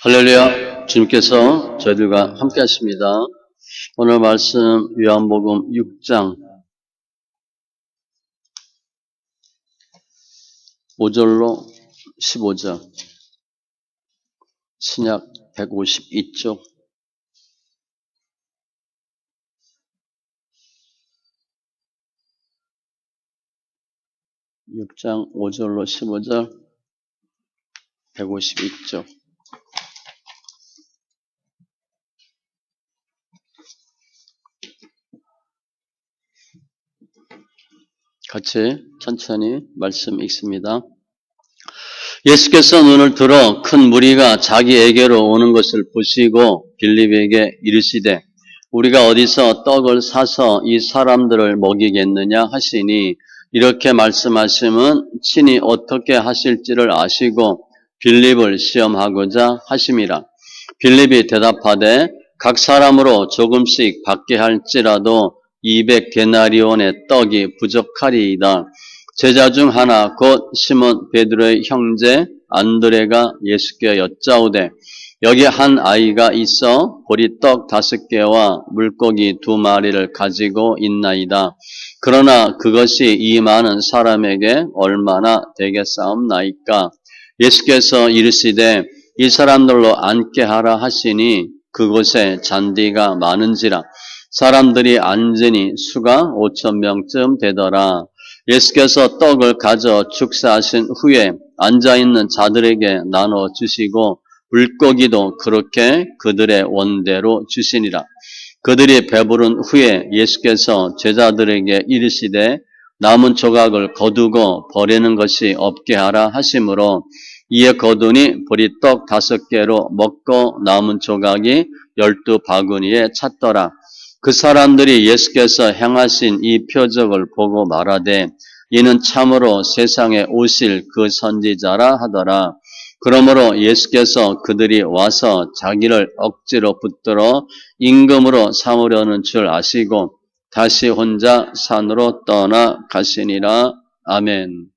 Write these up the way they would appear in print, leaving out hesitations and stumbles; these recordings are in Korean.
할렐루야. 주님께서 저희들과 함께 하십니다. 오늘 말씀 요한복음 6장 5절로 15절 신약 152쪽 6장 5절로 15절 152쪽 같이 천천히 말씀 읽습니다. 예수께서 눈을 들어 큰 무리가 자기에게로 오는 것을 보시고 빌립에게 이르시되 우리가 어디서 떡을 사서 이 사람들을 먹이겠느냐 하시니 이렇게 말씀하심은 친히 어떻게 하실지를 아시고 빌립을 시험하고자 하심이라. 빌립이 대답하되 각 사람으로 조금씩 받게 할지라도 200데나리온의 떡이 부족하리이다. 제자 중 하나 곧 시몬 베드로의 형제 안드레가 예수께 여짜오되 여기 한 아이가 있어 보리떡 5개와 물고기 2마리를 가지고 있나이다. 그러나 그것이 이 많은 사람에게 얼마나 되겠사옵나이까. 예수께서 이르시되 이 사람들로 앉게 하라 하시니 그곳에 잔디가 많은지라 사람들이 앉으니 수가 5,000명쯤 되더라. 예수께서 떡을 가져 축사하신 후에 앉아있는 자들에게 나눠 주시고 물고기도 그렇게 그들의 원대로 주시니라. 그들이 배부른 후에 예수께서 제자들에게 이르시되 남은 조각을 거두고 버리는 것이 없게 하라 하시므로 이에 거두니 보리떡 5개로 먹고 남은 조각이 12바구니에 찼더라. 그 사람들이 예수께서 행하신 이 표적을 보고 말하되 이는 참으로 세상에 오실 그 선지자라 하더라. 그러므로 예수께서 그들이 와서 자기를 억지로 붙들어 임금으로 삼으려는 줄 아시고 다시 혼자 산으로 떠나가시니라. 아멘.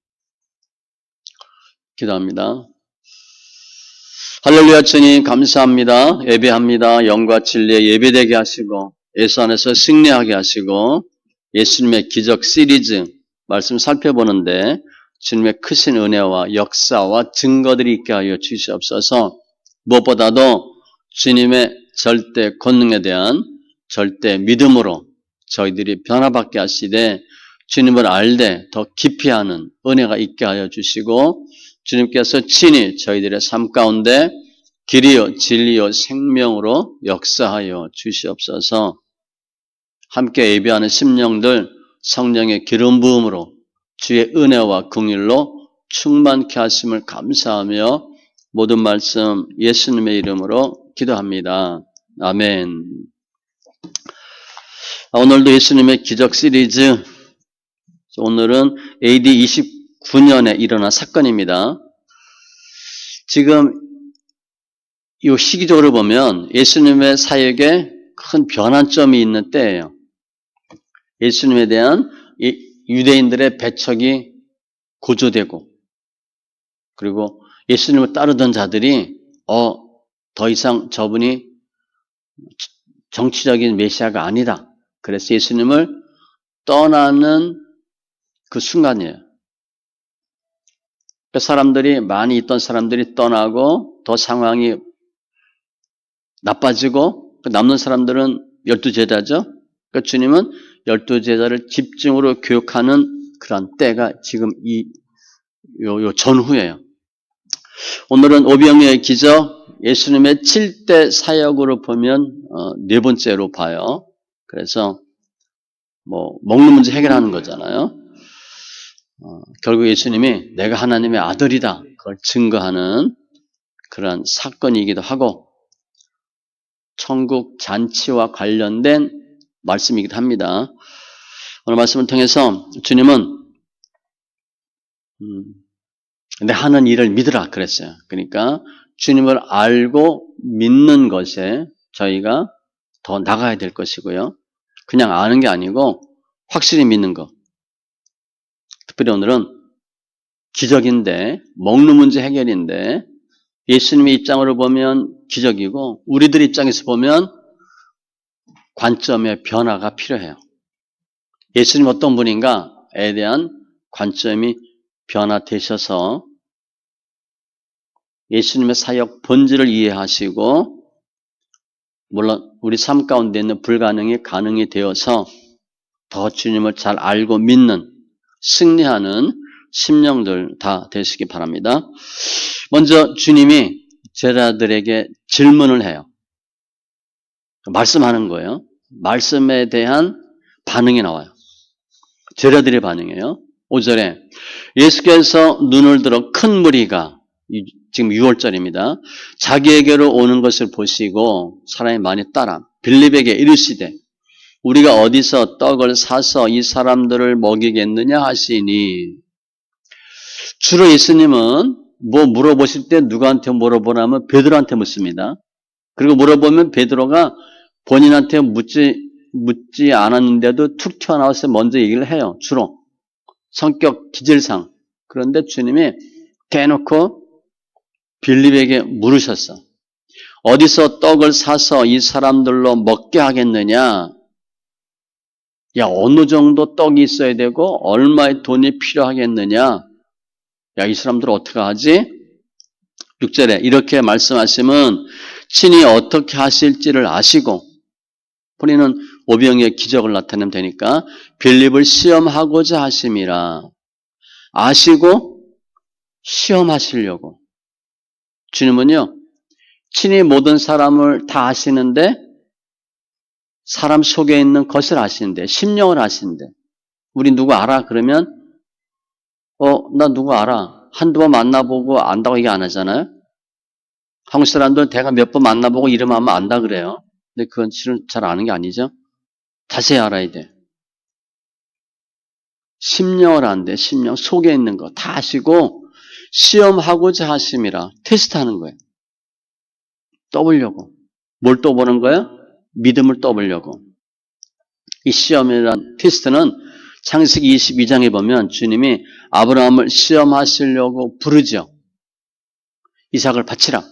기도합니다. 할렐루야. 주님 감사합니다. 예배합니다. 영과 진리에 예배되게 하시고 예수 안에서 승리하게 하시고 예수님의 기적 시리즈 말씀 살펴보는데 주님의 크신 은혜와 역사와 증거들이 있게 하여 주시옵소서. 무엇보다도 주님의 절대 권능에 대한 절대 믿음으로 저희들이 변화받게 하시되 주님을 알되 더 깊이 하는 은혜가 있게 하여 주시고 주님께서 친히 저희들의 삶 가운데 길이요 진리요 생명으로 역사하여 주시옵소서. 함께 예배하는 심령들 성령의 기름 부음으로 주의 은혜와 긍휼로 충만케 하심을 감사하며 모든 말씀 예수님의 이름으로 기도합니다. 아멘. 오늘도 예수님의 기적 시리즈, 오늘은 AD 29년에 일어난 사건입니다. 지금 이 시기적으로 보면 예수님의 사역에 큰 변환점이 있는 때예요. 예수님에 대한 유대인들의 배척이 고조되고 그리고 예수님을 따르던 자들이 더 이상 저분이 정치적인 메시아가 아니다. 그래서 예수님을 떠나는 그 순간이에요. 사람들이 많이 있던 사람들이 떠나고 더 상황이 나빠지고 남는 사람들은 12제자죠. 그러니까 주님은 12제자를 집중으로 교육하는 그런 때가 지금 요 전후예요. 오늘은 오병이어의 기적, 예수님의 7대 사역으로 보면 네 번째로 봐요. 그래서 먹는 문제 해결하는 거잖아요. 결국 예수님이 내가 하나님의 아들이다. 그걸 증거하는 그런 사건이기도 하고 천국 잔치와 관련된 말씀이기도 합니다. 오늘 말씀을 통해서 주님은 내 하는 일을 믿으라 그랬어요. 그러니까 주님을 알고 믿는 것에 저희가 더 나가야 될 것이고요. 그냥 아는 게 아니고 확실히 믿는 것. 특별히 오늘은 기적인데 먹는 문제 해결인데 예수님의 입장으로 보면 기적이고 우리들 입장에서 보면 관점의 변화가 필요해요. 예수님 어떤 분인가에 대한 관점이 변화되셔서 예수님의 사역 본질을 이해하시고 물론 우리 삶 가운데 있는 불가능이 가능이 되어서 더 주님을 잘 알고 믿는 승리하는 심령들 다 되시기 바랍니다. 먼저 주님이 제자들에게 질문을 해요. 말씀하는 거예요. 말씀에 대한 반응이 나와요. 제자들의 반응이에요. 5절에 예수께서 눈을 들어 큰 무리가 지금 6월절입니다. 자기에게로 오는 것을 보시고 사람이 많이 따라 빌립에게 이르시되 우리가 어디서 떡을 사서 이 사람들을 먹이겠느냐 하시니 주로 예수님은 뭐 물어보실 때 누구한테 물어보라면 베드로한테 묻습니다. 그리고 물어보면 베드로가 본인한테 묻지 않았는데도 툭 튀어나와서 먼저 얘기를 해요. 주로 성격 기질상. 그런데 주님이 대놓고 빌립에게 물으셨어. 어디서 떡을 사서 이 사람들로 먹게 하겠느냐? 야, 어느 정도 떡이 있어야 되고 얼마의 돈이 필요하겠느냐? 야, 이 사람들 어떻게 하지? 6절에 이렇게 말씀하시면 친히 어떻게 하실지를 아시고 본인은 오병이의 기적을 나타내면 되니까 빌립을 시험하고자 하심이라. 아시고 시험하시려고. 주님은요, 친히 모든 사람을 다 아시는데 사람 속에 있는 것을 아시는데 심령을 아시는데 우리 누구 알아? 그러면 나 누구 알아? 한두 번 만나보고 안다고 얘기 안 하잖아요. 한국 사람들 내가 몇 번 만나보고 이름하면 안다 그래요. 근데 그건 실은 잘 아는 게 아니죠. 자세히 알아야 돼. 심령을 안돼. 심령 속에 있는 거 다 아시고 시험하고자 하심이라. 테스트하는 거예요. 떠보려고. 뭘 떠보는 거예요? 믿음을 떠보려고. 이 시험이란 테스트는 창세기 22장에 보면 주님이 아브라함을 시험하시려고 부르죠. 이삭을 바치라.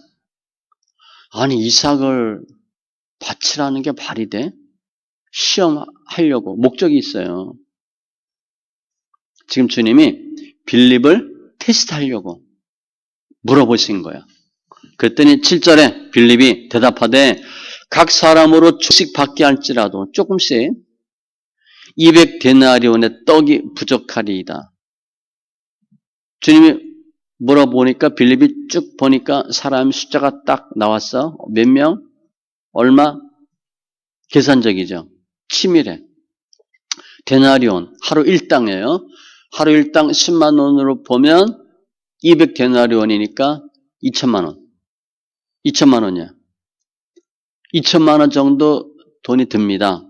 아니 이삭을 바치라는 게 말이 돼? 시험하려고 목적이 있어요. 지금 주님이 빌립을 테스트하려고 물어보신 거야. 그랬더니 7절에 빌립이 대답하되 각 사람으로 조금씩 받게 할지라도 조금씩 200데나리온의 떡이 부족하리이다. 주님이 물어보니까 빌립이 쭉 보니까 사람 숫자가 딱 나왔어. 몇 명? 얼마? 계산적이죠. 치밀해. 데나리온 하루 1당이에요. 하루 1당 10만 원으로 보면 200데나리온이니까 2천만 원. 2천만 원이야. 2천만 원 정도 돈이 듭니다.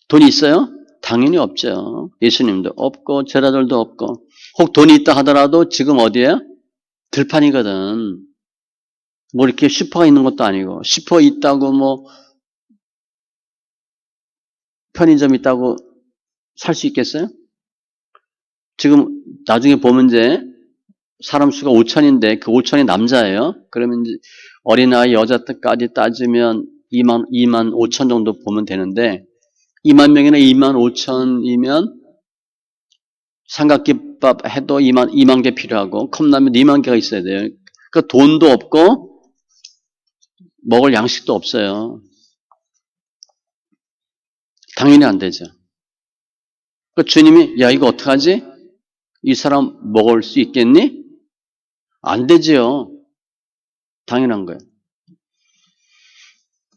돈이 있어요? 당연히 없죠. 예수님도 없고 제자들도 없고 혹 돈이 있다 하더라도 지금 어디에요? 들판이거든. 뭐 이렇게 슈퍼가 있는 것도 아니고 슈퍼 있다고 뭐 편의점 있다고 살 수 있겠어요? 지금 나중에 보면 이제 사람 수가 5천인데 그 5천이 남자예요. 그러면 이제 어린아이 여자까지 따지면 2만 5천 정도 보면 되는데 2만 명이나 2만 5천이면 삼각김밥 해도 2만 개 필요하고 컵라면 2만 개가 있어야 돼요. 그 돈도 없고 먹을 양식도 없어요. 당연히 안 되죠. 그 주님이 야 이거 어떡하지? 이 사람 먹을 수 있겠니? 안 되지요. 당연한 거예요.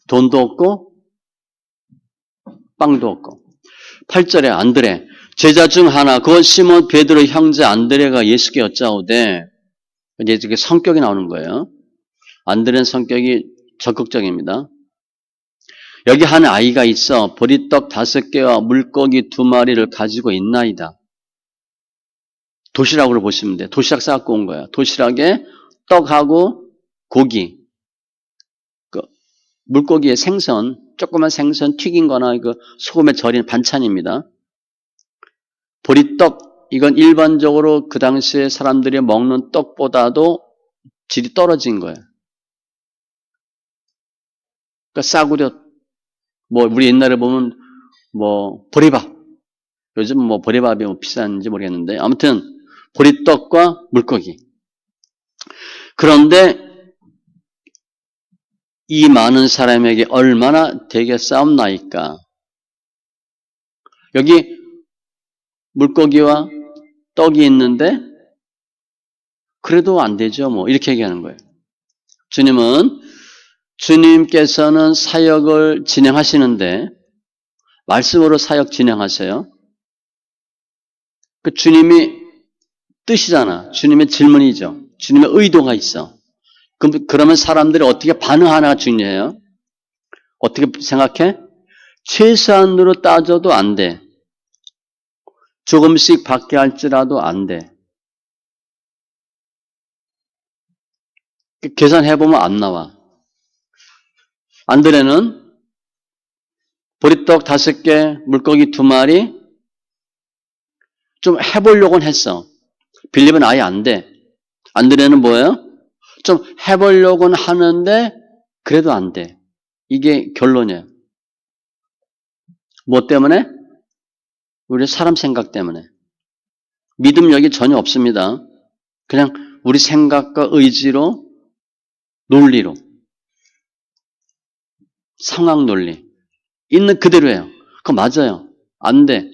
돈도 없고 빵도 없고. 8절에 안드레 제자 중 하나 그건 시몬 베드로 형제 안드레가 예수께 여짜오되 이제 이렇게 성격이 나오는 거예요. 안드레는 성격이 적극적입니다. 여기 한 아이가 있어 보리떡 5개와 물고기 2마리를 가지고 있나이다. 도시락으로 보시면 돼요. 도시락 싸갖고 온 거야. 도시락에 떡하고 고기, 물고기의 생선, 조그만 생선 튀긴 거나 소금에 절인 반찬입니다. 보리떡, 이건 일반적으로 그 당시에 사람들이 먹는 떡보다도 질이 떨어진 거예요. 그러니까 싸구려, 뭐, 우리 옛날에 보면, 뭐, 보리밥. 요즘 뭐, 보리밥이 뭐 비싼지 모르겠는데, 아무튼, 보리떡과 물고기. 그런데, 이 많은 사람에게 얼마나 되겠사옵나이까. 여기 물고기와 떡이 있는데, 그래도 안 되죠. 뭐, 이렇게 얘기하는 거예요. 주님께서는 사역을 진행하시는데, 말씀으로 사역 진행하세요. 그 주님이 뜻이잖아. 주님의 질문이죠. 주님의 의도가 있어. 그러면 사람들이 어떻게 반응하나가 중요해요. 어떻게 생각해? 최소한으로 따져도 안 돼. 조금씩 받게 할지라도 안 돼. 계산해보면 안 나와. 안드레는 보리떡 5개, 물고기 2마리 좀 해보려고는 했어. 빌립은 아예 안 돼. 안드레는 뭐예요? 좀 해보려고는 하는데 그래도 안 돼. 이게 결론이에요. 뭐 때문에? 우리 사람 생각 때문에. 믿음력이 전혀 없습니다. 그냥 우리 생각과 의지로, 논리로, 상황 논리. 있는 그대로예요. 그거 맞아요. 안 돼.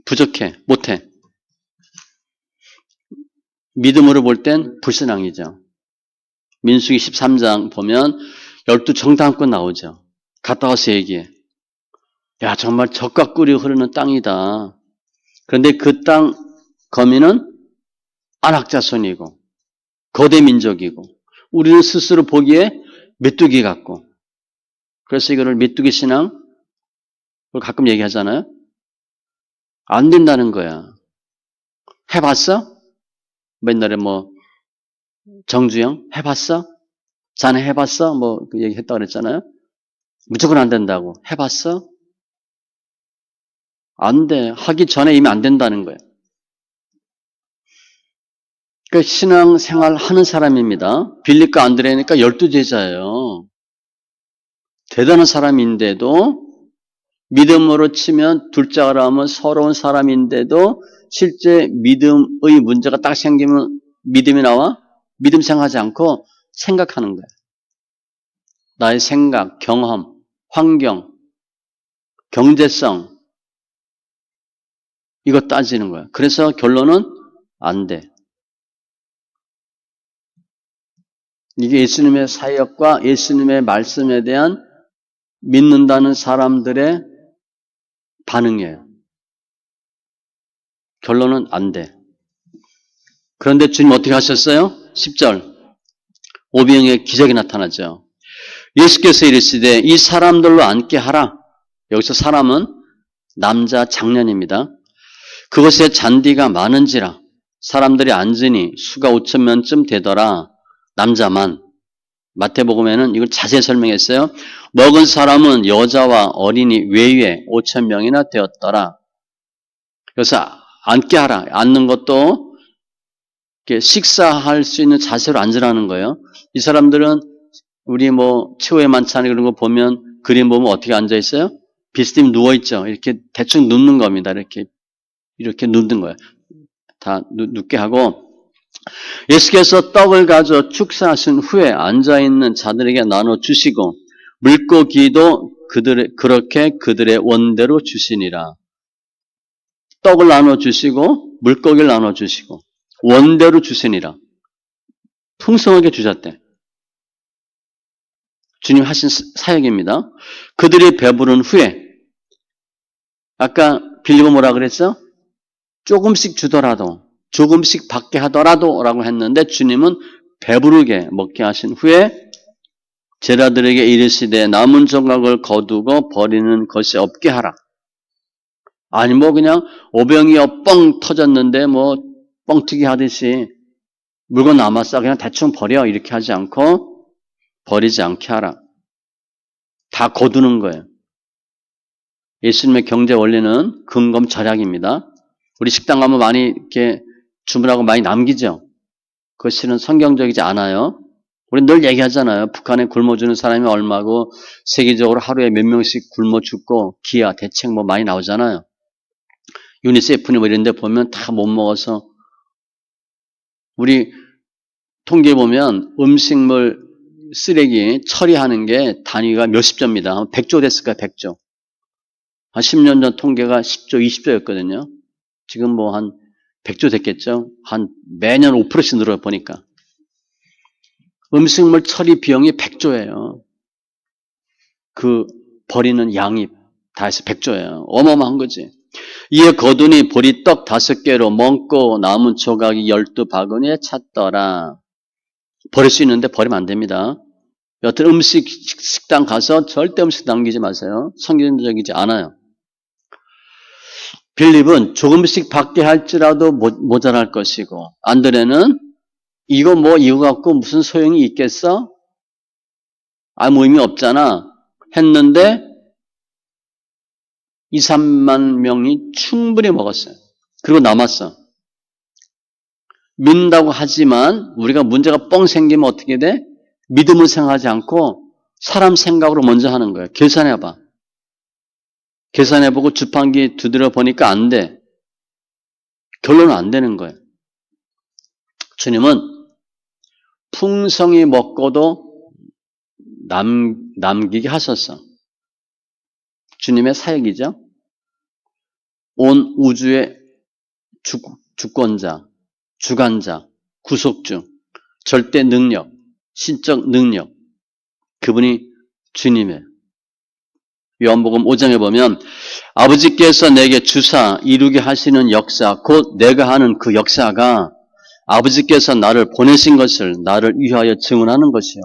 부족해. 못해. 믿음으로 볼 땐 불신앙이죠. 민수기 13장 보면 12 정탐꾼 나오죠. 갔다 와서 얘기해. 야, 정말 젖과 꿀이 흐르는 땅이다. 그런데 그 땅 거민은 안악자손이고 거대 민족이고 우리는 스스로 보기에 메뚜기 같고 그래서 이거를 메뚜기 신앙 가끔 얘기하잖아요. 안 된다는 거야. 해봤어? 옛날에 뭐 정주영 해봤어? 자네 해봤어? 뭐 그 얘기했다고 그랬잖아요. 무조건 안 된다고. 해봤어? 안 돼. 하기 전에 이미 안 된다는 거예요. 그 신앙생활 하는 사람입니다. 빌립과 안드레니까 12제자예요. 대단한 사람인데도 믿음으로 치면 둘째라 하면 서러운 사람인데도 실제 믿음의 문제가 딱 생기면 믿음이 나와? 믿음 생각하지 않고 생각하는 거예요. 나의 생각, 경험, 환경, 경제성 이거 따지는 거예요. 그래서 결론은 안 돼. 이게 예수님의 사역과 예수님의 말씀에 대한 믿는다는 사람들의 반응이에요. 결론은 안 돼. 그런데 주님 어떻게 하셨어요? 10절. 오병이의 기적이 나타나죠. 예수께서 이르시되 이 사람들로 앉게 하라. 여기서 사람은 남자 장년입니다. 그것에 잔디가 많은지라 사람들이 앉으니 수가 5,000명쯤 되더라. 남자만. 마태복음에는 이걸 자세히 설명했어요. 먹은 사람은 여자와 어린이 외에 5,000명이나 되었더라. 그래서 앉게 하라. 앉는 것도 식사할 수 있는 자세로 앉으라는 거예요. 이 사람들은 우리 뭐 최후의 만찬 이런 거 보면 그림 보면 어떻게 앉아 있어요? 비스듬히 누워 있죠. 이렇게 대충 눕는 겁니다. 이렇게 눕는 거예요. 다 눕게 하고 예수께서 떡을 가져 축사하신 후에 앉아 있는 자들에게 나눠 주시고 물고기도 그렇게 그들의 원대로 주시니라. 떡을 나눠 주시고 물고기를 나눠 주시고 원대로 주시니라. 풍성하게 주셨대. 주님 하신 사역입니다. 그들이 배부른 후에 아까 빌립은 뭐라 그랬어? 조금씩 주더라도 조금씩 받게 하더라도 라고 했는데 주님은 배부르게 먹게 하신 후에 제자들에게 이르시되 남은 조각을 거두고 버리는 것이 없게 하라. 아니 뭐 그냥 오병이어 뻥 터졌는데 뭐 뻥튀기 하듯이 물건 남았어 그냥 대충 버려 이렇게 하지 않고 버리지 않게 하라. 다 거두는 거예요. 예수님의 경제 원리는 근검절약입니다. 우리 식당 가면 많이 이렇게 주문하고 많이 남기죠. 그것은 성경적이지 않아요. 우리 늘 얘기하잖아요. 북한에 굶어 죽는 사람이 얼마고 세계적으로 하루에 몇 명씩 굶어 죽고 기아, 대책 뭐 많이 나오잖아요. 유니세프니 뭐 이런 데 보면 다 못 먹어서 우리 통계 보면 음식물 쓰레기 처리하는 게 단위가 몇십 조입니다. 100조 됐을까요? 100조. 한 10년 전 통계가 10조, 20조였거든요. 지금 뭐 한 100조 됐겠죠? 한 매년 5%씩 늘어요, 보니까. 음식물 처리 비용이 100조예요. 그 버리는 양이 다 해서 100조예요. 어마어마한 거지. 이에 거둔이 보리떡 5개로 먹고 남은 조각이 12바구니에 찼더라. 버릴 수 있는데 버리면 안 됩니다. 여튼 식당 가서 절대 음식 남기지 마세요. 성경적이지 않아요. 빌립은 조금씩 받게 할지라도 모자랄 것이고, 안드레는 이거 갖고 무슨 소용이 있겠어? 아무 의미 없잖아. 했는데 2, 3만 명이 충분히 먹었어요. 그리고 남았어. 믿는다고 하지만 우리가 문제가 뻥 생기면 어떻게 돼? 믿음을 생각하지 않고 사람 생각으로 먼저 하는 거예요. 계산해봐. 계산해보고 주판기 두드려 보니까 안 돼. 결론은 안 되는 거예요. 주님은 풍성히 먹고도 남기게 하셨어. 주님의 사역이죠. 온 우주의 주권자, 주관자, 구속주, 절대 능력, 신적 능력, 그분이 주님의 요한복음 5장에 보면 아버지께서 내게 주사 이루게 하시는 역사, 곧 내가 하는 그 역사가 아버지께서 나를 보내신 것을 나를 위하여 증언하는 것이요.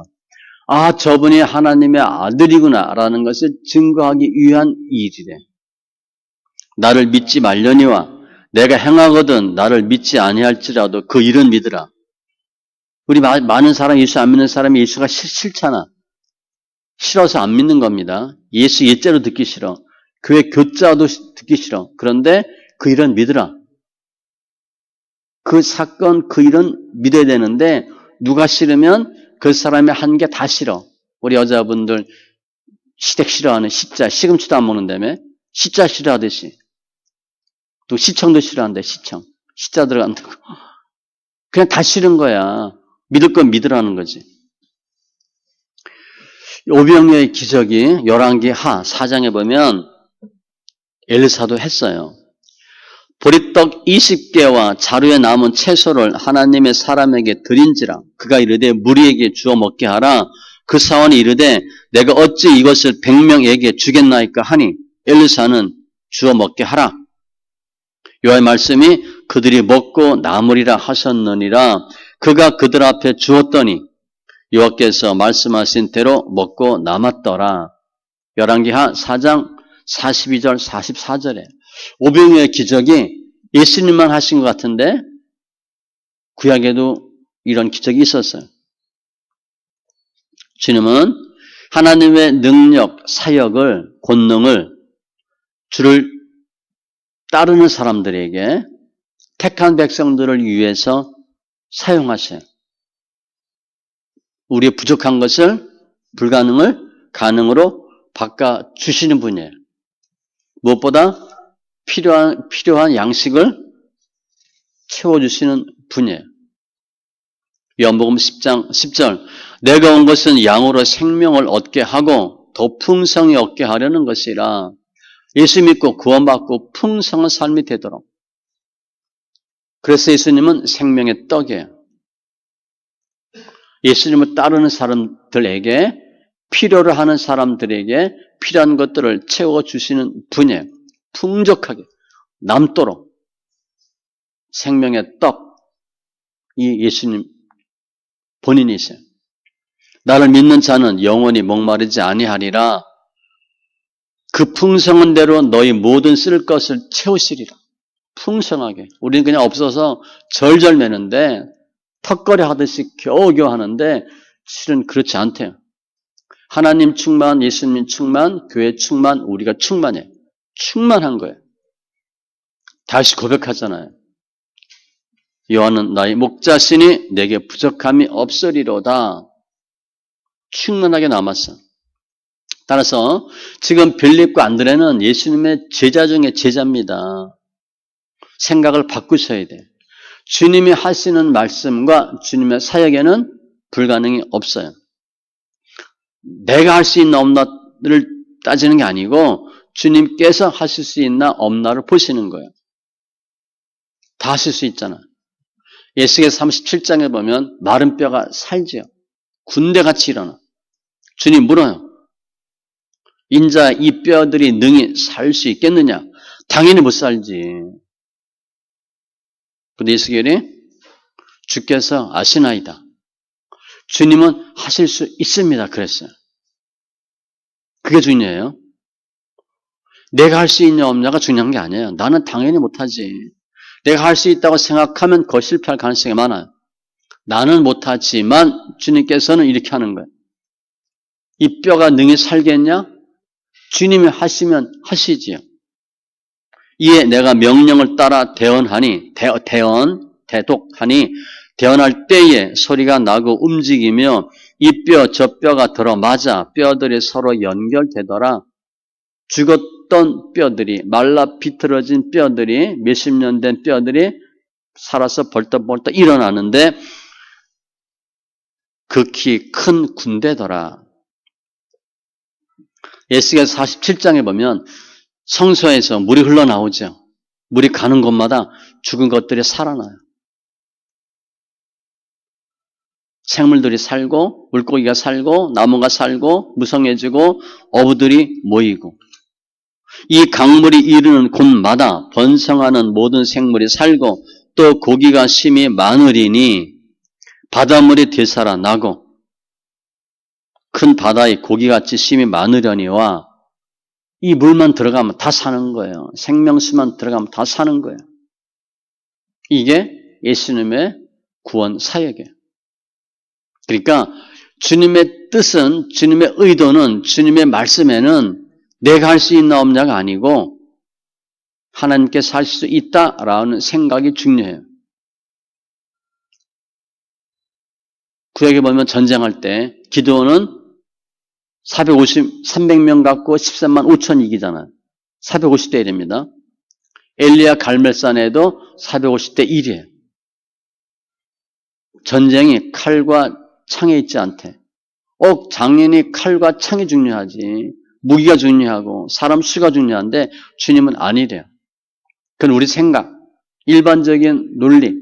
아, 저분이 하나님의 아들이구나라는 것을 증거하기 위한 일이래. 나를 믿지 말려니와 내가 행하거든 나를 믿지 아니할지라도 그 일은 믿으라. 우리 많은 사람, 예수 안 믿는 사람이 예수가 싫잖아. 싫어서 안 믿는 겁니다. 예수 옛자로 듣기 싫어. 교회 교자도 듣기 싫어. 그런데 그 일은 믿으라. 그 사건, 그 일은 믿어야 되는데 누가 싫으면 그 사람의 한 게 다 싫어. 우리 여자분들 시댁 싫어하는 시자, 시금치도 안 먹는다며? 시자 싫어하듯이. 또 시청도 싫어한대, 시청. 시자 들어간다고. 그냥 다 싫은 거야. 믿을 건 믿으라는 거지. 오병이어의 기적이 열왕기 하 4장에 보면 엘리사도 했어요. 보리떡 20개와 자루에 남은 채소를 하나님의 사람에게 드린지라 그가 이르되 무리에게 주어 먹게 하라. 그 사원이 이르되 내가 어찌 이것을 100명에게 주겠나이까 하니 엘리사는 주어 먹게 하라. 여호와의 말씀이 그들이 먹고 남으리라 하셨느니라. 그가 그들 앞에 주었더니 여호와께서 말씀하신 대로 먹고 남았더라. 열왕기하 4장 42절 44절에 오병이어의 기적이 예수님만 하신 것 같은데 구약에도 이런 기적이 있었어요. 주님은 하나님의 능력, 사역을, 권능을 주를 따르는 사람들에게 택한 백성들을 위해서 사용하셔요. 우리의 부족한 것을 불가능을 가능으로 바꿔주시는 분이에요. 무엇보다 필요한 양식을 채워주시는 분이에요. 요한복음 10장 10절 내가 온 것은 양으로 생명을 얻게 하고 더 풍성히 얻게 하려는 것이라. 예수 믿고 구원받고 풍성한 삶이 되도록. 그래서 예수님은 생명의 떡이에요. 예수님을 따르는 사람들에게 필요로 하는 사람들에게 필요한 것들을 채워주시는 분이에요. 풍족하게 남도록 생명의 떡, 이 예수님 본인이세요. 나를 믿는 자는 영원히 목마르지 아니하리라. 그 풍성한 대로 너희 모든 쓸 것을 채우시리라. 풍성하게. 우리는 그냥 없어서 절절 매는데 턱걸이 하듯이 겨우겨우 하는데 실은 그렇지 않대요. 하나님 충만, 예수님 충만, 교회 충만, 우리가 충만해. 충만한 거예요. 다시 고백하잖아요. 여호와는 나의 목자시니 내게 부족함이 없으리로다. 충분하게 남았어. 따라서 지금 빌립과 안드레는 예수님의 제자 중에 제자입니다. 생각을 바꾸셔야 돼. 주님이 하시는 말씀과 주님의 사역에는 불가능이 없어요. 내가 할 수 있나 없나를 따지는 게 아니고 주님께서 하실 수 있나 없나를 보시는 거예요. 다 하실 수 있잖아. 예수께서 37장에 보면 마른 뼈가 살지요. 군대같이 일어나. 주님 물어요. 인자 이 뼈들이 능히 살 수 있겠느냐? 당연히 못 살지. 근데 예수께서 주께서 아시나이다. 주님은 하실 수 있습니다. 그랬어요. 그게 중요해요. 내가 할 수 있냐 없냐가 중요한 게 아니에요. 나는 당연히 못하지. 내가 할 수 있다고 생각하면 그거 실패할 가능성이 많아요. 나는 못하지만 주님께서는 이렇게 하는 거예요. 이 뼈가 능히 살겠냐? 주님이 하시면 하시지요. 이에 내가 명령을 따라 대언하니 대독하니 대언할 때에 소리가 나고 움직이며 이 뼈 저 뼈가 들어맞아 뼈들이 서로 연결되더라. 죽었던 뼈들이 말라 비틀어진 뼈들이 몇십 년 된 뼈들이 살아서 벌떡벌떡 일어나는데 극히 큰 군대더라. 에스겔 47장에 보면 성소에서 물이 흘러나오죠. 물이 가는 곳마다 죽은 것들이 살아나요. 생물들이 살고 물고기가 살고 나무가 살고 무성해지고 어부들이 모이고 이 강물이 이르는 곳마다 번성하는 모든 생물이 살고 또 고기가 심히 많으리니 바닷물이 되살아나고 큰 바다에 고기같이 심히 많으려니와 이 물만 들어가면 다 사는 거예요. 생명수만 들어가면 다 사는 거예요. 이게 예수님의 구원 사역이에요. 그러니까 주님의 뜻은, 주님의 의도는, 주님의 말씀에는 내가 할 수 있나 없냐가 아니고 하나님께서 할 수 있다라는 생각이 중요해요. 구약에 보면 전쟁할 때 기드온은 300명 갖고 13만 5천 이기잖아요. 450대 1입니다. 엘리야 갈멜산에도 450대 1이에요. 전쟁이 칼과 창에 있지 않대. 당연히 칼과 창이 중요하지. 무기가 중요하고 사람 수가 중요한데 주님은 아니래요. 그건 우리 생각, 일반적인 논리,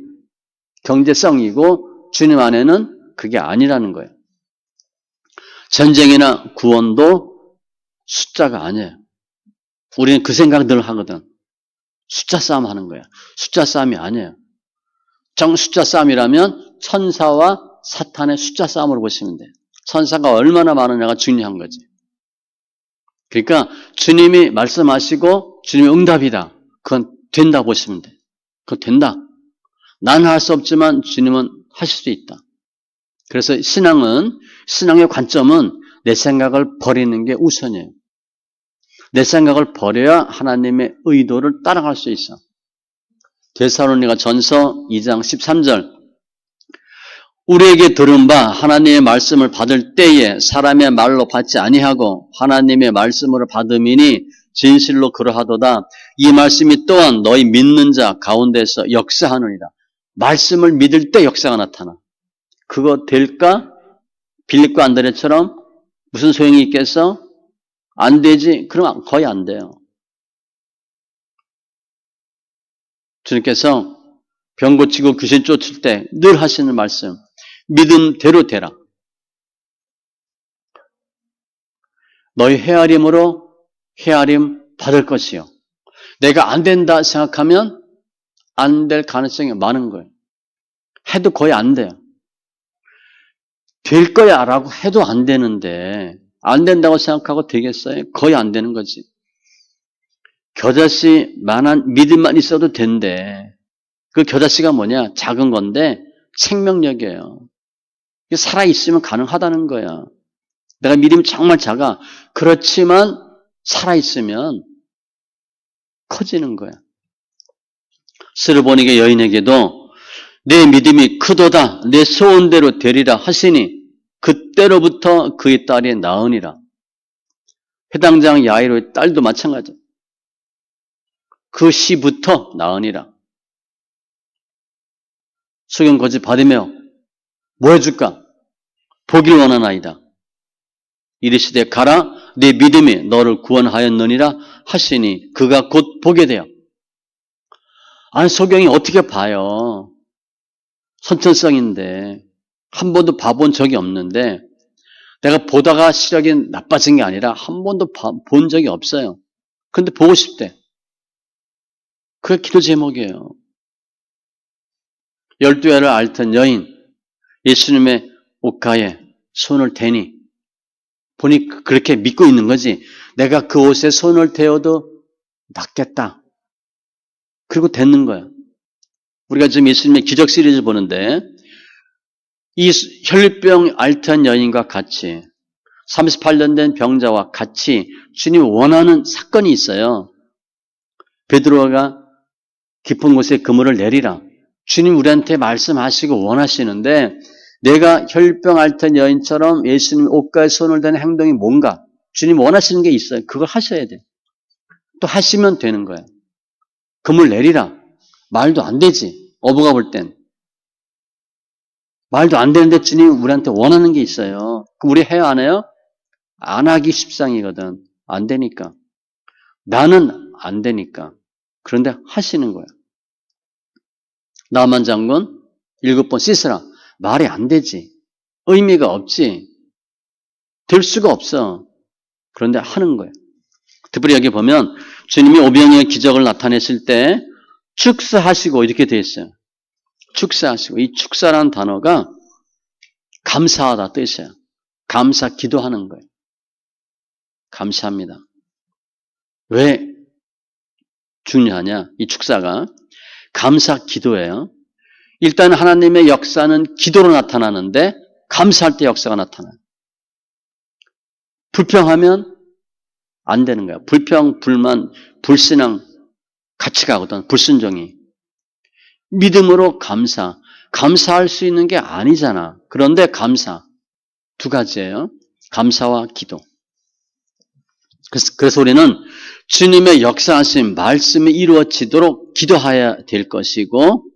경제성이고 주님 안에는 그게 아니라는 거예요. 전쟁이나 구원도 숫자가 아니에요. 우리는 그 생각 늘 하거든. 숫자 싸움 하는 거야. 숫자 싸움이 아니에요. 정 숫자 싸움이라면 천사와 사탄의 숫자 싸움으로 보시면 돼요. 천사가 얼마나 많으냐가 중요한 거지. 그러니까 주님이 말씀하시고 주님의 응답이다. 그건 된다 보시면 돼요. 그건 된다. 나는 할 수 없지만 주님은 하실 수 있다. 그래서 신앙의 관점은 내 생각을 버리는 게 우선이에요. 내 생각을 버려야 하나님의 의도를 따라갈 수 있어. 데살로니가 전서 2장 13절 우리에게 들은 바 하나님의 말씀을 받을 때에 사람의 말로 받지 아니하고 하나님의 말씀으로 받음이니 진실로 그러하도다. 이 말씀이 또한 너희 믿는 자 가운데서 역사하느니라. 말씀을 믿을 때 역사가 나타나. 그거 될까? 빌립과 안드레처럼 무슨 소용이 있겠어? 안 되지? 그럼 거의 안 돼요. 주님께서 병 고치고 귀신 쫓을 때 늘 하시는 말씀. 믿음대로 되라. 너희 헤아림으로 헤아림 받을 것이요. 내가 안 된다 생각하면 안 될 가능성이 많은 거예요. 해도 거의 안 돼요. 될 거야 라고 해도 안 되는데 안 된다고 생각하고 되겠어요? 거의 안 되는 거지. 겨자씨만한 믿음만 있어도 된대. 그 겨자씨가 뭐냐? 작은 건데 생명력이에요. 살아있으면 가능하다는 거야. 내가 믿음이 정말 작아. 그렇지만 살아있으면 커지는 거야. 스르보니게 여인에게도 내 믿음이 크도다 내 소원대로 되리라 하시니 그때로부터 그의 딸이 나으니라. 회당장 야이로의 딸도 마찬가지. 그 시부터 나으니라. 소경 거짓 받으며 뭐 해줄까? 보길 원하나이다. 이르시되 가라 내 믿음이 너를 구원하였느니라 하시니 그가 곧 보게 되어. 아니 소경이 어떻게 봐요? 선천성인데 한 번도 봐본 적이 없는데 내가 보다가 시력이 나빠진 게 아니라 한 번도 본 적이 없어요. 그런데 보고 싶대. 그게 기도 제목이에요. 12해를 앓던 여인 예수님의 옷가에 손을 대니 보니 그렇게 믿고 있는 거지. 내가 그 옷에 손을 대어도 낫겠다. 그리고 됐는 거야. 우리가 지금 예수님의 기적 시리즈 보는데 이 혈류병 앓던 여인과 같이 38년 된 병자와 같이 주님이 원하는 사건이 있어요. 베드로가 깊은 곳에 그물을 내리라. 주님 우리한테 말씀하시고 원하시는데 내가 혈병 앓던 여인처럼 예수님 옷가에 손을 대는 행동이 뭔가 주님 원하시는 게 있어요. 그걸 하셔야 돼. 또 하시면 되는 거야. 그물 내리라. 말도 안 되지. 어부가 볼 땐. 말도 안 되는데 주님 우리한테 원하는 게 있어요. 그럼 우리 해야 안 해요? 안 하기 십상이거든. 안 되니까. 나는 안 되니까. 그런데 하시는 거야. 나만 장군 7번 씻으라. 말이 안 되지. 의미가 없지. 될 수가 없어. 그런데 하는 거예요. 특별히 여기 보면 주님이 오병이의 기적을 나타냈을 때 축사하시고 이렇게 되어 있어요. 축사하시고. 이 축사라는 단어가 감사하다 뜻이에요. 감사 기도하는 거예요. 감사합니다. 왜 중요하냐? 이 축사가 감사 기도예요. 일단 하나님의 역사는 기도로 나타나는데 감사할 때 역사가 나타나요. 불평하면 안 되는 거야. 불평, 불만, 불신앙 같이 가거든. 불순종이. 믿음으로 감사. 감사할 수 있는 게 아니잖아. 그런데 감사. 두 가지예요. 감사와 기도. 그래서 우리는 주님의 역사하신 말씀이 이루어지도록 기도해야 될 것이고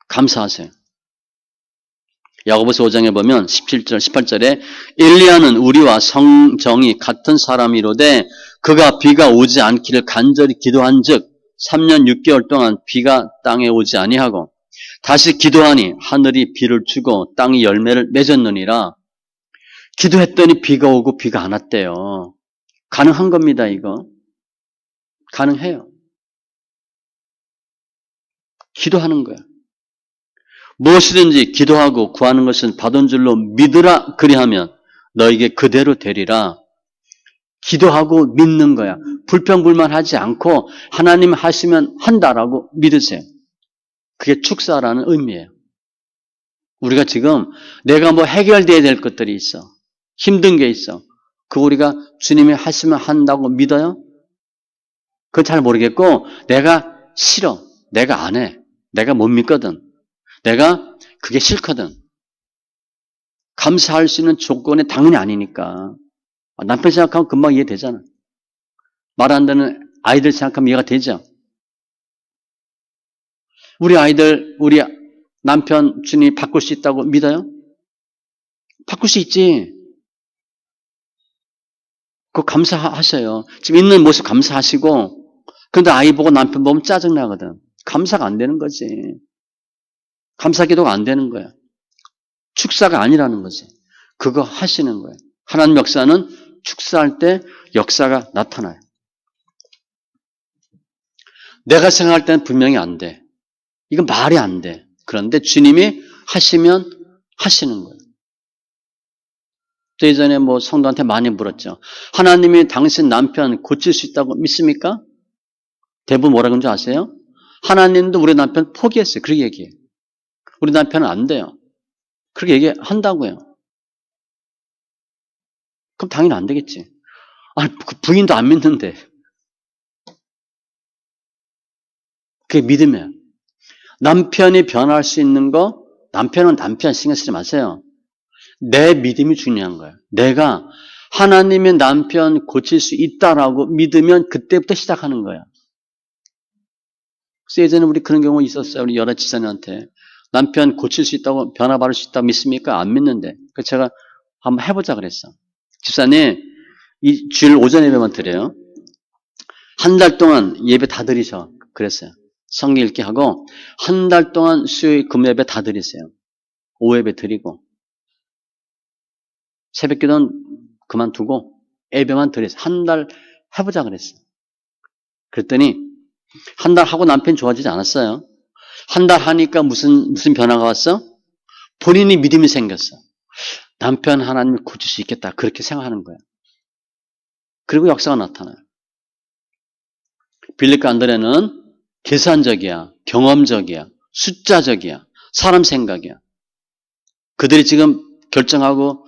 감사하세요. 야고보서 5장에 보면 17절, 18절에 엘리야는 우리와 성정이 같은 사람이로되 그가 비가 오지 않기를 간절히 기도한 즉 3년 6개월 동안 비가 땅에 오지 아니하고 다시 기도하니 하늘이 비를 주고 땅이 열매를 맺었느니라. 기도했더니 비가 오고 비가 안 왔대요. 가능한 겁니다, 이거. 가능해요. 기도하는 거야. 무엇이든지 기도하고 구하는 것은 받은 줄로 믿으라 그리하면 너에게 그대로 되리라. 기도하고 믿는 거야. 불평불만하지 않고 하나님 하시면 한다라고 믿으세요. 그게 축사라는 의미예요. 우리가 지금 내가 뭐 해결돼야 될 것들이 있어. 힘든 게 있어. 그거 우리가 주님이 하시면 한다고 믿어요? 그건 잘 모르겠고 내가 싫어. 내가 안 해. 내가 못 믿거든. 내가 그게 싫거든. 감사할 수 있는 조건이 당연히 아니니까. 남편 생각하면 금방 이해되잖아. 말 안 듣는 아이들 생각하면 이해가 되죠. 우리 아이들, 우리 남편 주님이 바꿀 수 있다고 믿어요? 바꿀 수 있지. 그거 감사하셔요. 지금 있는 모습 감사하시고 그런데 아이 보고 남편 보면 짜증나거든. 감사가 안 되는 거지. 감사 기도가 안 되는 거야. 축사가 아니라는 거지. 그거 하시는 거예요. 하나님 역사는 축사할 때 역사가 나타나요. 내가 생각할 때는 분명히 안 돼. 이건 말이 안 돼. 그런데 주님이 하시면 하시는 거예요. 또 예전에 뭐 성도한테 많이 물었죠. 하나님이 당신 남편 고칠 수 있다고 믿습니까? 대부분 뭐라 그런 줄 아세요? 하나님도 우리 남편 포기했어요. 그렇게 얘기해요. 우리 남편은 안 돼요. 그렇게 얘기한다고요. 그럼 당연히 안 되겠지. 아니, 그 부인도 안 믿는데. 그게 믿음이에요. 남편이 변할 수 있는 거, 남편은 남편 신경 쓰지 마세요. 내 믿음이 중요한 거예요. 내가 하나님의 남편 고칠 수 있다라고 믿으면 그때부터 시작하는 거야. 그래서 예전에 우리 그런 경우 있었어요. 우리 여러 지사님한테. 남편 고칠 수 있다고, 변화받을 수 있다고 믿습니까? 안 믿는데. 그래서 제가 한번 해보자 그랬어. 집사님, 이 주일 오전 예배만 드려요. 한 달 동안 예배 다 드리셔. 그랬어요. 성경 읽기 하고, 한 달 동안 수요일 금요 예배 다 드리세요. 오후 예배 드리고. 새벽 기도는 그만두고, 예배만 드리세요. 한 달 해보자 그랬어요. 그랬더니, 한 달 하고 남편이 좋아지지 않았어요. 한 달 하니까 무슨 변화가 왔어? 본인이 믿음이 생겼어. 남편 하나님을 고칠 수 있겠다. 그렇게 생각하는 거예요. 그리고 역사가 나타나요. 빌립과 안드레는 계산적이야. 경험적이야. 숫자적이야. 사람 생각이야. 그들이 지금 결정하고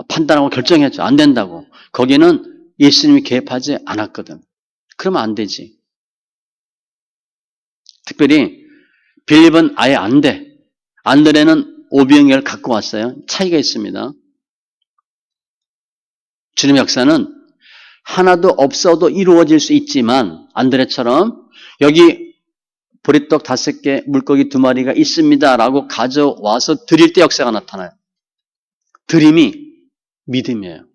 판단하고 결정했죠. 안 된다고. 거기는 예수님이 개입하지 않았거든. 그러면 안 되지. 특별히 빌립은 아예 안 돼. 안드레는 오병이어를 갖고 왔어요. 차이가 있습니다. 주님의 역사는 하나도 없어도 이루어질 수 있지만 안드레처럼 여기 보리떡 5개, 물고기 2마리가 있습니다라고 가져와서 드릴 때 역사가 나타나요. 드림이 믿음이에요.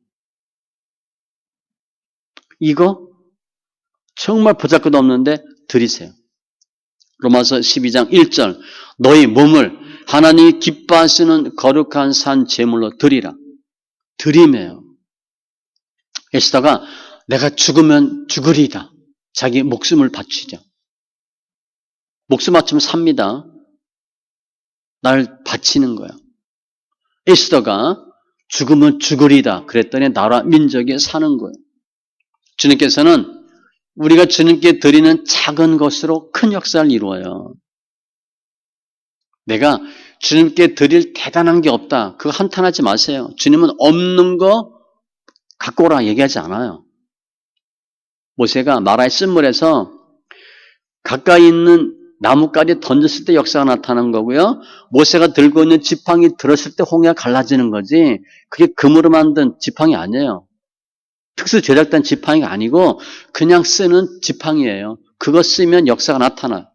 이거 정말 보잘것도 없는데 드리세요. 로마서 12장 1절 너희 몸을 하나님이 기뻐하시는 거룩한 산 제물로 드리라. 드림이에요. 에스더가 내가 죽으면 죽으리다. 자기 목숨을 바치죠. 목숨 바치면 삽니다. 날 바치는 거야. 에스더가 죽으면 죽으리다. 그랬더니 나라 민족이 사는 거예요. 주님께서는 우리가 주님께 드리는 작은 것으로 큰 역사를 이루어요. 내가 주님께 드릴 대단한 게 없다. 그거 한탄하지 마세요. 주님은 없는 거 갖고 오라 얘기하지 않아요. 모세가 마라의 쓴물에서 가까이 있는 나뭇가지 던졌을 때 역사가 나타나는 거고요. 모세가 들고 있는 지팡이 들었을 때 홍해가 갈라지는 거지 그게 금으로 만든 지팡이 아니에요. 특수 제작된 지팡이가 아니고 그냥 쓰는 지팡이예요. 그거 쓰면 역사가 나타나요.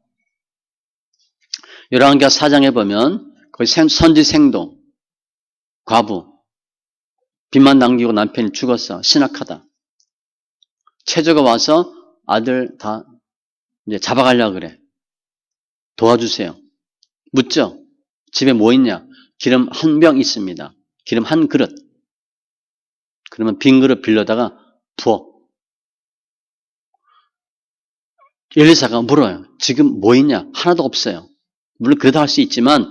열왕기하 4장에 보면 거기 선지 생동, 과부, 빚만 남기고 남편이 죽었어. 신학하다. 체조가 와서 아들 다 이제 잡아가려고 그래. 도와주세요. 묻죠? 집에 뭐 있냐? 기름 한 병 있습니다. 기름 한 그릇. 그러면 빈 그릇 빌려다가 부어. 엘리사가 물어요. 지금 뭐 있냐? 하나도 없어요. 물론 그래도 할 수 있지만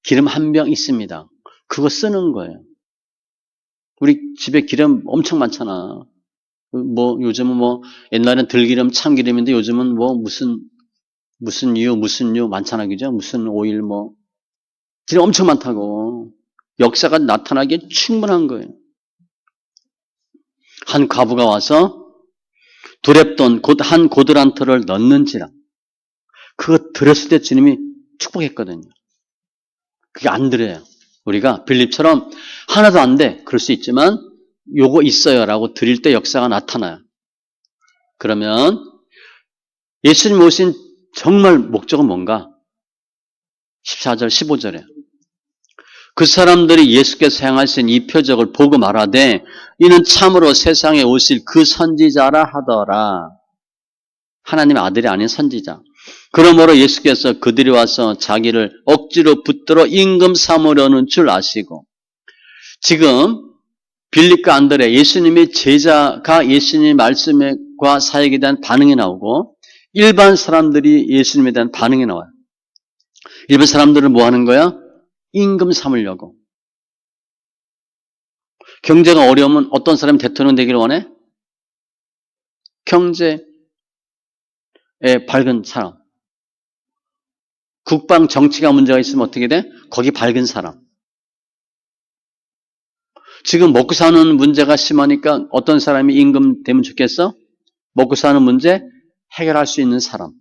기름 한 병 있습니다. 그거 쓰는 거예요. 우리 집에 기름 엄청 많잖아. 뭐 요즘은 뭐 옛날엔 들기름, 참기름인데 요즘은 뭐 무슨 유 많잖아, 그죠? 무슨 오일 뭐 기름 엄청 많다고. 역사가 나타나기에 충분한 거예요. 한 과부가 와서 두렙돈 곧 한 고드란트를 넣는지라. 그거 들었을 때 주님이 축복했거든요. 그게 안 들어요. 우리가 빌립처럼 하나도 안 돼. 그럴 수 있지만 요거 있어요라고 드릴 때 역사가 나타나요. 그러면 예수님 오신 정말 목적은 뭔가? 14절, 15절에 그 사람들이 예수께서 행하신 이 표적을 보고 말하되 이는 참으로 세상에 오실 그 선지자라 하더라. 하나님의 아들이 아닌 선지자. 그러므로 예수께서 그들이 와서 자기를 억지로 붙들어 임금 삼으려는 줄 아시고 지금 빌립과 안드레 예수님의 제자가 예수님의 말씀과 사역에 대한 반응이 나오고 일반 사람들이 예수님에 대한 반응이 나와요. 일반 사람들은 뭐 하는 거야? 임금 삼으려고. 경제가 어려우면 어떤 사람이 대통령 되기를 원해? 경제에 밝은 사람. 국방 정치가 문제가 있으면 어떻게 돼? 거기 밝은 사람. 지금 먹고 사는 문제가 심하니까 어떤 사람이 임금 되면 좋겠어? 먹고 사는 문제 해결할 수 있는 사람.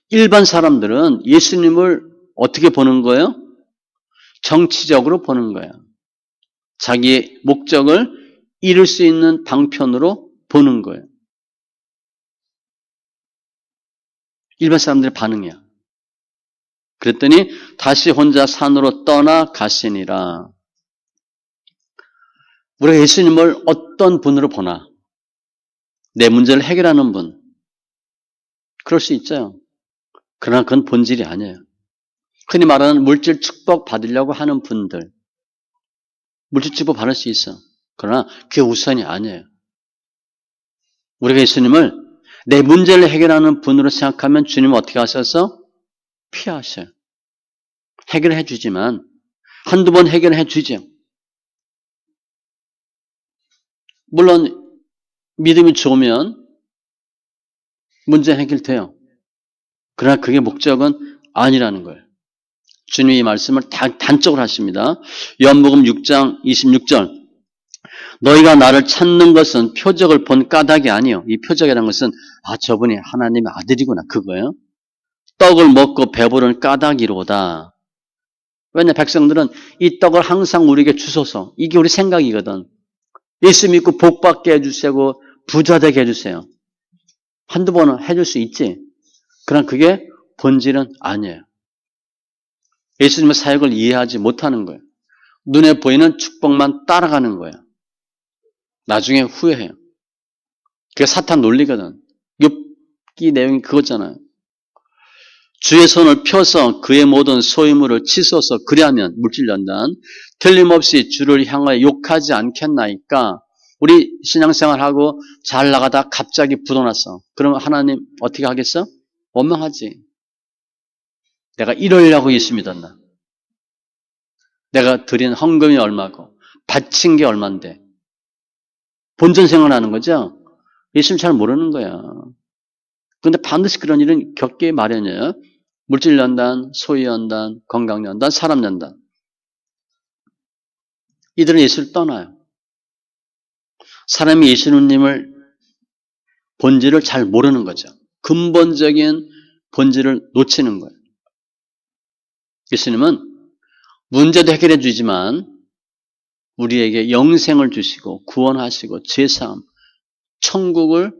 일반 사람들은 예수님을 어떻게 보는 거예요? 정치적으로 보는 거예요. 자기의 목적을 이룰 수 있는 방편으로 보는 거예요. 일반 사람들의 반응이야. 그랬더니 다시 혼자 산으로 떠나가시니라. 우리가 예수님을 어떤 분으로 보나? 내 문제를 해결하는 분. 그럴 수 있죠. 그러나 그건 본질이 아니에요. 흔히 말하는 물질 축복 받으려고 하는 분들. 물질 축복 받을 수 있어. 그러나 그게 우선이 아니에요. 우리가 예수님을 내 문제를 해결하는 분으로 생각하면 주님은 어떻게 하셔서? 피하셔요. 해결해 주지만 한두 번 해결해 주죠. 물론 믿음이 좋으면 문제 해결돼요. 그러나 그게 목적은 아니라는 거예요. 주님이 이 말씀을 단적으로 하십니다. 요한복음 6장 26절. 너희가 나를 찾는 것은 표적을 본 까닭이 아니요. 이 표적이라는 것은 저분이 하나님의 아들이구나 그거예요. 떡을 먹고 배부른 까닭이로다. 왜냐 백성들은 이 떡을 항상 우리에게 주소서. 이게 우리 생각이거든. 예수 믿고 복 받게 해주시고 부자 되게 해주세요. 한두 번은 해줄 수 있지. 그러나 그게 본질은 아니에요. 예수님의 사역을 이해하지 못하는 거예요. 눈에 보이는 축복만 따라가는 거예요. 나중에 후회해요. 그게 사탄 논리거든. 욥기 내용이 그거잖아요. 주의 손을 펴서 그의 모든 소유물을 치소서 그리하면 물질연단 틀림없이 주를 향하여 욕하지 않겠나이까. 우리 신앙생활하고 잘 나가다 갑자기 부도났어. 그러면 하나님 어떻게 하겠어? 원망하지. 내가 이러려고 예수 믿었나? 내가 드린 헌금이 얼마고 바친 게 얼만데. 본전 생활하는 거죠? 예수님 잘 모르는 거야. 그런데 반드시 그런 일은 겪기 마련이에요. 물질연단, 소유연단, 건강연단, 사람연단. 이들은 예수를 떠나요. 사람이 예수님을 본질을 잘 모르는 거죠. 근본적인 본질을 놓치는 거예요. 예수님은 문제도 해결해 주지만 우리에게 영생을 주시고 구원하시고 제사함, 천국을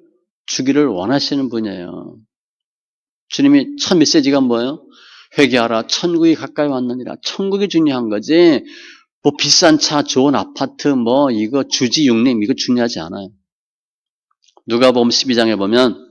주기를 원하시는 분이에요. 주님이 첫 메시지가 뭐예요? 회개하라 천국이 가까이 왔느니라. 천국이 중요한 거지 뭐 비싼 차, 좋은 아파트, 뭐 이거 주지 육림 이거 중요하지 않아요. 누가복음 12장에 보면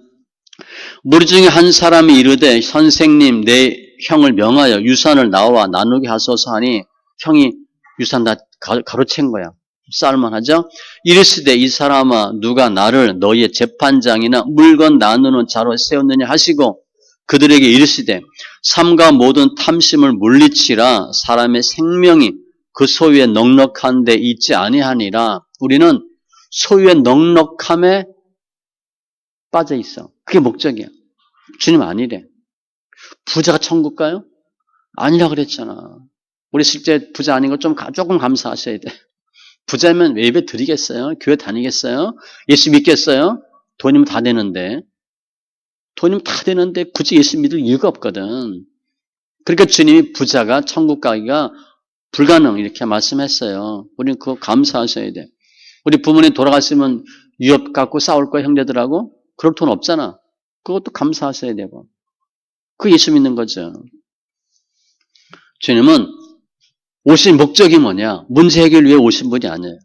무리 중에 한 사람이 이르되 선생님 내 형을 명하여 유산을 나와 나누게 하소서 하니 형이 유산 다 가로챈 거야. 쌀만하죠? 이르시되 이 사람아 누가 나를 너희의 재판장이나 물건 나누는 자로 세웠느냐 하시고 그들에게 이르시되 삶과 모든 탐심을 물리치라. 사람의 생명이 그 소유에 넉넉한 데 있지 아니하니라. 우리는 소유의 넉넉함에 빠져 있어. 그게 목적이야. 주님 아니래. 부자가 천국 가요? 아니라 그랬잖아. 우리 실제 부자 아닌 거 조금 감사하셔야 돼. 부자면 왜 예배 드리겠어요? 교회 다니겠어요? 예수 믿겠어요? 돈이면 다 되는데. 돈이면 다 되는데 굳이 예수 믿을 이유가 없거든. 그러니까 주님이 부자가 천국 가기가 불가능 이렇게 말씀했어요. 우리는 그거 감사하셔야 돼. 우리 부모님 돌아갔으면 유업 갖고 싸울 거야 형제들하고? 그럴 돈 없잖아. 그것도 감사하셔야 되고. 그 예수 믿는 거죠. 주님은 오신 목적이 뭐냐? 문제 해결 위해 오신 분이 아니에요.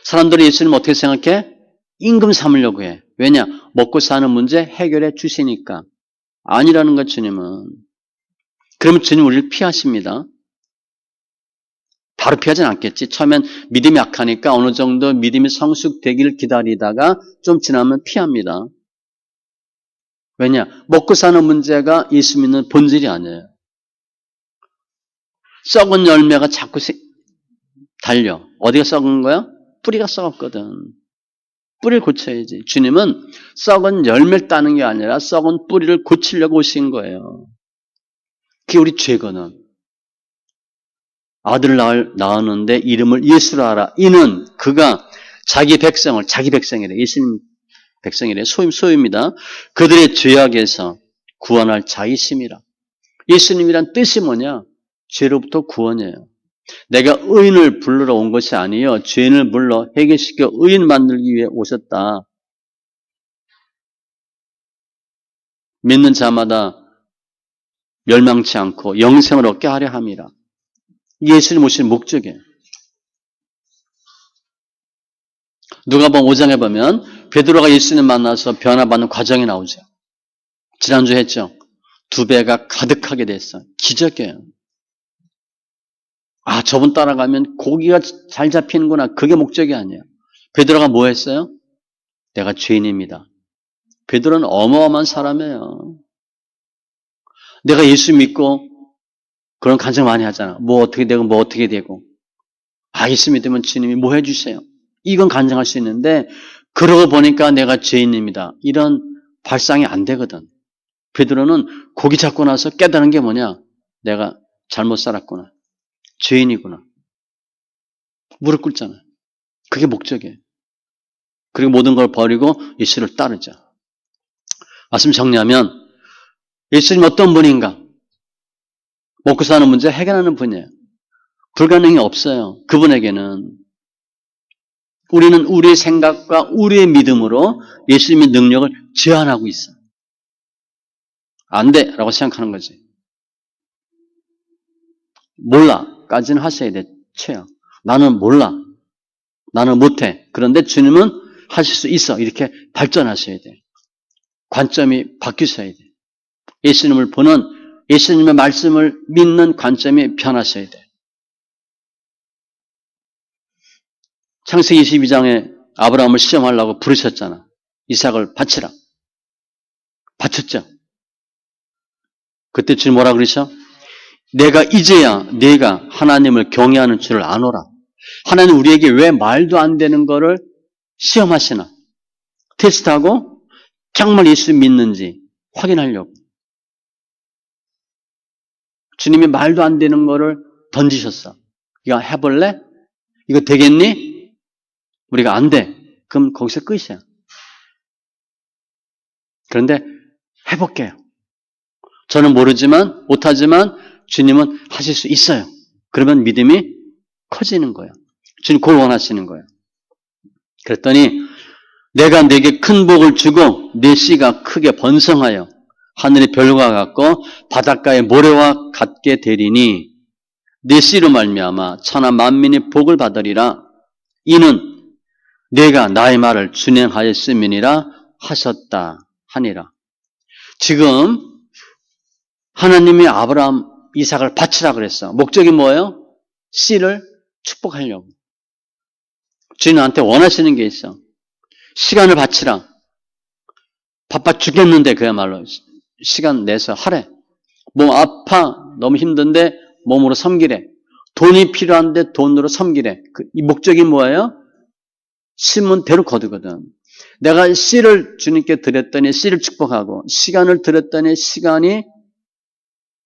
사람들이 예수님 어떻게 생각해? 임금 삼으려고 해. 왜냐? 먹고 사는 문제 해결해 주시니까. 아니라는 것 주님은. 그러면 주님 우리를 피하십니다. 바로 피하진 않겠지. 처음엔 믿음이 약하니까 어느 정도 믿음이 성숙되기를 기다리다가 좀 지나면 피합니다. 왜냐? 먹고 사는 문제가 예수 믿는 본질이 아니에요. 썩은 열매가 자꾸 달려. 어디가 썩은 거야? 뿌리가 썩었거든. 뿌리를 고쳐야지. 주님은 썩은 열매를 따는 게 아니라 썩은 뿌리를 고치려고 오신 거예요. 그게 우리 죄거든. 아들을 낳았는데 이름을 예수로 하라. 이는 그가 자기 백성이래. 예수님 백성이래. 소유입니다. 그들의 죄악에서 구원할 자이심이라. 예수님이란 뜻이 뭐냐? 죄로부터 구원이에요. 내가 의인을 불러러 온 것이 아니요 죄인을 불러 해결시켜 의인 만들기 위해 오셨다. 믿는 자마다 멸망치 않고 영생을 얻게 하려 함이라. 예수님 오신 목적이에요. 누가복음 5장에 보면 베드로가 예수님 만나서 변화받는 과정이 나오죠. 지난주에 했죠. 2배가 가득하게 됐어. 기적이에요. 아, 저분 따라가면 고기가 잘 잡히는구나. 그게 목적이 아니에요. 베드로가 뭐 했어요? 내가 죄인입니다. 베드로는 어마어마한 사람이에요. 내가 예수 믿고 그런 간증 많이 하잖아. 뭐 어떻게 되고 뭐 어떻게 되고. 아, 예수 믿으면 주님이 뭐 해주세요. 이건 간증할 수 있는데 그러고 보니까 내가 죄인입니다. 이런 발상이 안 되거든. 베드로는 고기 잡고 나서 깨달은 게 뭐냐? 내가 잘못 살았구나. 죄인이구나. 무릎 꿇잖아. 그게 목적이에요. 그리고 모든 걸 버리고 예수를 따르자. 말씀 정리하면 예수님 어떤 분인가? 먹고 사는 문제 해결하는 분이에요. 불가능이 없어요. 그분에게는. 우리는 우리의 생각과 우리의 믿음으로 예수님의 능력을 제한하고 있어. 안 돼! 라고 생각하는 거지. 몰라! 까지는 하셔야 돼. 최악. 나는 몰라. 나는 못해. 그런데 주님은 하실 수 있어. 이렇게 발전하셔야 돼. 관점이 바뀌셔야 돼. 예수님을 보는, 예수님의 말씀을 믿는 관점이 변하셔야 돼. 창세기 22장에 아브라함을 시험하려고 부르셨잖아. 이삭을 바치라. 바쳤죠. 그때 주님 뭐라 그러셔? 내가 이제야 네가 하나님을 경외하는 줄을 아노라. 하나님 우리에게 왜 말도 안 되는 거를 시험하시나? 테스트하고 정말 예수 믿는지 확인하려고. 주님이 말도 안 되는 거를 던지셨어. 이거 해볼래? 이거 되겠니? 우리가 안 돼. 그럼 거기서 끝이야. 그런데 해볼게요. 저는 모르지만, 못하지만 주님은 하실 수 있어요. 그러면 믿음이 커지는 거예요. 주님 그걸 원하시는 거예요. 그랬더니 내가 네게 큰 복을 주고 네 씨가 크게 번성하여 하늘의 별과 같고 바닷가의 모래와 같게 되리니 네 씨로 말미암아 천하 만민이 복을 받으리라. 이는 네가 나의 말을 준행하였음이니라 하셨다 하니라. 지금 하나님이 아브라함 이삭을 바치라 그랬어. 목적이 뭐예요? 씨를 축복하려고. 주님한테 원하시는 게 있어. 시간을 바치라. 바빠 죽겠는데 그야말로 시간 내서 하래. 몸 아파 너무 힘든데 몸으로 섬기래. 돈이 필요한데 돈으로 섬기래. 이 목적이 뭐예요? 심은 대로 거두거든. 내가 씨를 주님께 드렸더니 씨를 축복하고 시간을 드렸더니 시간이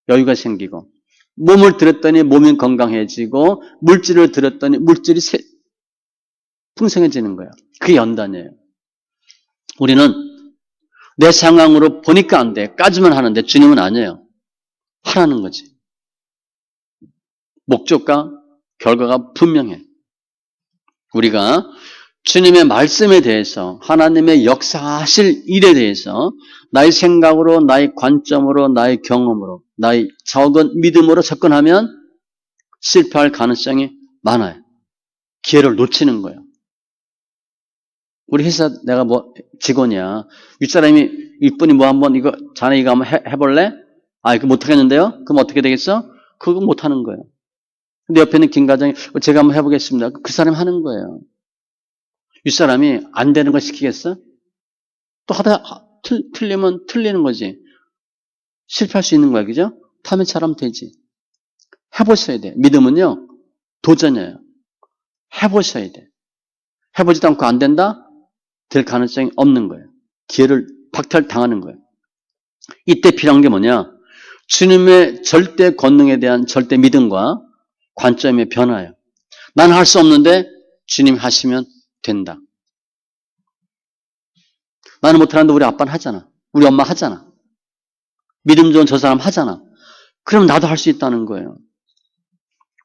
여유가 생기고 몸을 들었더니 몸이 건강해지고 물질을 들었더니 물질이 풍성해지는 거야. 그게 연단이에요. 우리는 내 상황으로 보니까 안 돼. 까지만 하는데 주님은 아니에요. 하라는 거지. 목적과 결과가 분명해. 우리가 주님의 말씀에 대해서 하나님의 역사하실 일에 대해서 나의 생각으로 나의 관점으로 나의 경험으로 나의 적은 믿음으로 접근하면 실패할 가능성이 많아요. 기회를 놓치는 거예요. 우리 회사 내가 뭐 직원이야. 윗사람이 윗분이 뭐 한번 이거 자네 이거 한번 해볼래? 아 이거 못하겠는데요? 그럼 어떻게 되겠어? 그거 못하는 거예요. 근데 옆에 있는 김 과장이 제가 한번 해보겠습니다. 그 사람이 하는 거예요. 윗사람이 안 되는 걸 시키겠어? 또 하다 틀리면 틀리는 거지. 실패할 수 있는 거야. 그죠? 타면 잘하면 되지. 해보셔야 돼. 믿음은요. 도전이에요. 해보셔야 돼. 해보지도 않고 안 된다? 될 가능성이 없는 거예요. 기회를 박탈당하는 거예요. 이때 필요한 게 뭐냐? 주님의 절대 권능에 대한 절대 믿음과 관점의 변화예요. 나는 할 수 없는데 주님이 하시면 된다. 나는 못하는데 우리 아빠는 하잖아. 우리 엄마 하잖아. 믿음 좋은 저 사람 하잖아. 그럼 나도 할 수 있다는 거예요.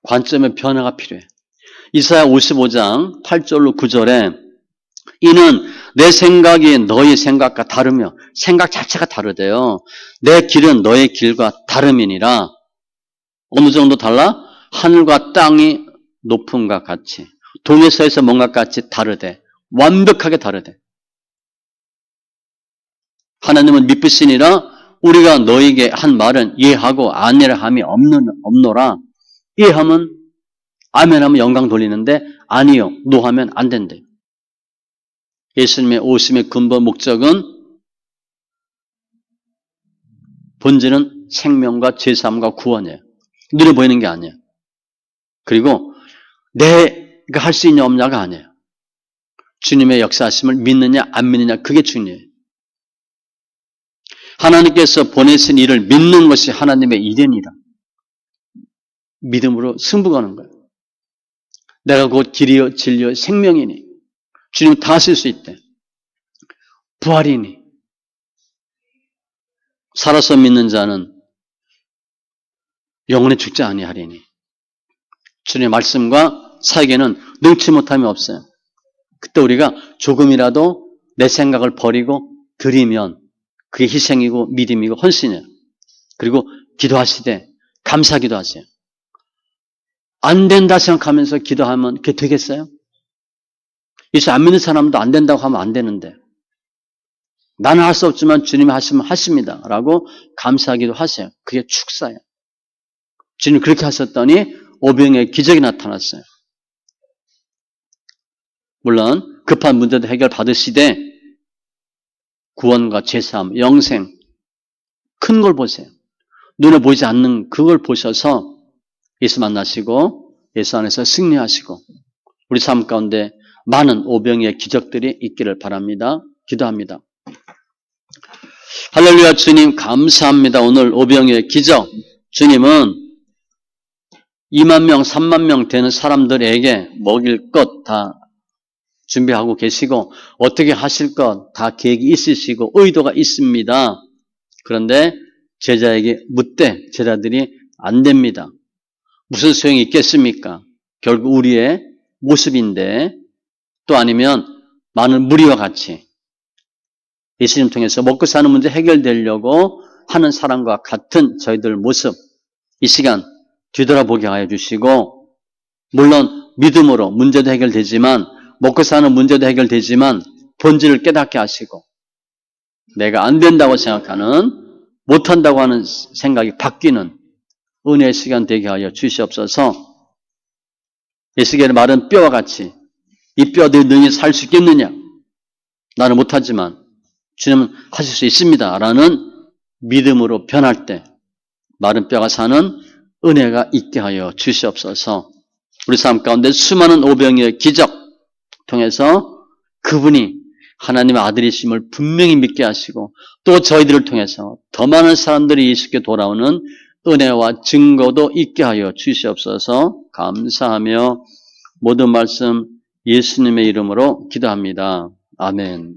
관점의 변화가 필요해. 이사야 55장 8절로 9절에 이는 내 생각이 너희 생각과 다르며 생각 자체가 다르대요. 내 길은 너의 길과 다름이니라. 어느 정도 달라? 하늘과 땅이 높음과 같이 동에서에서 뭔가 같이 다르대. 완벽하게 다르대. 하나님은 미쁘시니라 우리가 너에게 한 말은 이해하고 아니라 함이 없노라. 이해하면 아멘하면 영광 돌리는데 아니요 노하면 안 된대. 예수님의 오심의 근본 목적은 본질은 생명과 제사함과 구원이에요. 눈에 보이는 게 아니에요. 그리고 내가 할 수 있냐 없냐가 아니에요. 주님의 역사하심을 믿느냐 안 믿느냐 그게 중요해요. 하나님께서 보내신 일을 믿는 것이 하나님의 일이니라. 믿음으로 승부가는 거예요. 내가 곧 길이요 진리요 생명이니 주님은 다 하실 수 있대. 부활이니 살아서 믿는 자는 영원히 죽지 아니하리니 주님의 말씀과 사역에는 능치 못함이 없어요. 그때 우리가 조금이라도 내 생각을 버리고 드리면 그게 희생이고 믿음이고 헌신이에요. 그리고 기도하시되 감사 기도하세요. 안 된다 생각하면서 기도하면 그게 되겠어요? 예수 안 믿는 사람도 안 된다고 하면 안 되는데 나는 할 수 없지만 주님이 하시면 하십니다 라고 감사하기도 하세요. 그게 축사예요. 주님 그렇게 하셨더니 오병의 기적이 나타났어요. 물론 급한 문제도 해결받으시되 구원과 제사함, 영생 큰 걸 보세요. 눈에 보이지 않는 그걸 보셔서 예수 만나시고 예수 안에서 승리하시고 우리 삶 가운데 많은 오병이의 기적들이 있기를 바랍니다. 기도합니다. 할렐루야. 주님 감사합니다. 오늘 오병이의 기적 주님은 2만 명, 3만 명 되는 사람들에게 먹일 것 다 준비하고 계시고 어떻게 하실 것 다 계획이 있으시고 의도가 있습니다. 그런데 제자에게 묻되 제자들이 안 됩니다. 무슨 소용이 있겠습니까? 결국 우리의 모습인데 또 아니면 많은 무리와 같이 예수님 통해서 먹고 사는 문제 해결되려고 하는 사람과 같은 저희들 모습 이 시간 뒤돌아보게 하여 주시고 물론 믿음으로 문제도 해결되지만 먹고 사는 문제도 해결되지만 본질을 깨닫게 하시고 내가 안 된다고 생각하는 못한다고 하는 생각이 바뀌는 은혜의 시간 되게 하여 주시옵소서. 예수께서 마른 뼈와 같이 이 뼈들이 능히 살 수 있겠느냐? 나는 못하지만 주님은 하실 수 있습니다. 라는 믿음으로 변할 때 마른 뼈가 사는 은혜가 있게 하여 주시옵소서. 우리 삶 가운데 수많은 오병이의 기적 통해서 그분이 하나님의 아들이심을 분명히 믿게 하시고 또 저희들을 통해서 더 많은 사람들이 예수께 돌아오는 은혜와 증거도 있게 하여 주시옵소서. 감사하며 모든 말씀 예수님의 이름으로 기도합니다. 아멘.